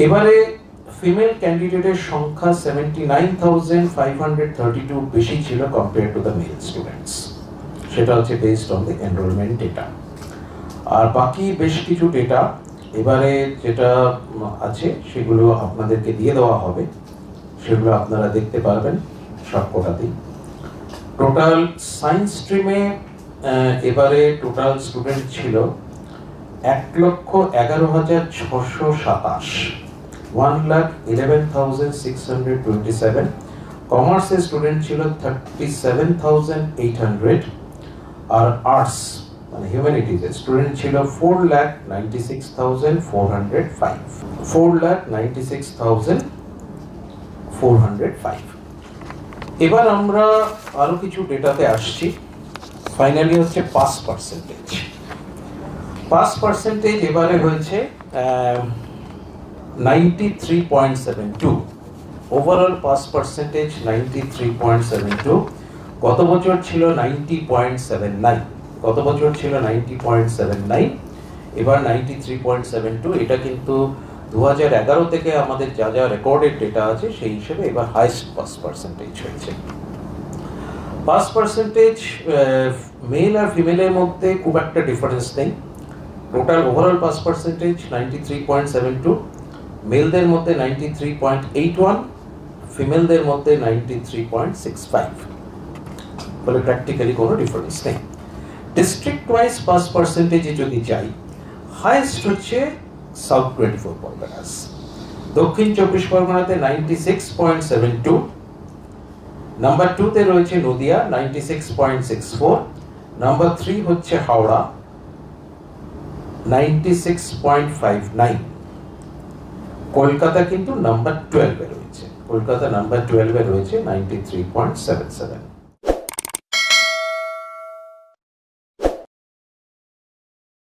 এবারে ফিমেল ক্যান্ডিডেটের সংখ্যা 79,532 বেশি ছিল compare to the male students. সেটা হচ্ছে based on the enrolment data. আর বাকি বেশ কিছু ডেটা এবারে যেটা আছে সেগুলো আপনাদেরকে দিয়ে দেওয়া হবে, সেগুলো আপনারা দেখতে পারবেন সবকটাতেই। টোটাল সায়েন্স স্ট্রিমে এবারে টোটাল স্টুডেন্ট ছিল 1,11,627, 1,11,627। কমার্সের স্টুডেন্ট ছিল 37,800, আর আর্টস মানে হিউম্যানিটিজের স্টুডেন্ট ছিল 4,96,405, 4,96,405। এবার আমরা আরো কিছু ডেটাতে আসছি। ফাইনালি হচ্ছে পাস পার্সেন্টেজ। পাস পার্সেন্টেজ এবারে হয়েছে 93.72। Overall pass percentage 93.72। গত বছর ছিল 90.79। গত বছর ছিল 90.79, এবার 93.72। এটা কিন্তু 2011 থেকে আমাদের যা যা রেকর্ডেড ডেটা আছে সেই হিসেবে এবার হাইস্ট পাস পার্সেন্টেজ হয়েছে। পাস পার্সেন্টেজ মেল আর ফিমেলের মধ্যে খুব একটা ডিফারেন্স নেই। টোটাল ওভারঅল পাস পার্সেন্টেজ 93.72, মেলদের মধ্যে 93.81, ফিমেলদের মধ্যে 93.65। বলে প্র্যাকটিক্যালি কোনো ডিফারেন্স নেই। ডিস্ট্রিক্ট ওয়াইজ পাস পার্সেন্টেজে যদি যাই, হাইয়েস্ট হচ্ছে সাউথ 24 পরগনাস, দক্ষিণ 24 পরগনাতে 96.72, নাম্বার 2 তে রয়েছে নদিয়া 96.64, নাম্বার 3 হচ্ছে হাওড়া 96.59, কলকাতা কিন্তু নাম্বার 12 এ রয়েছে, কলকাতা নাম্বার 12 এ রয়েছে 93.77।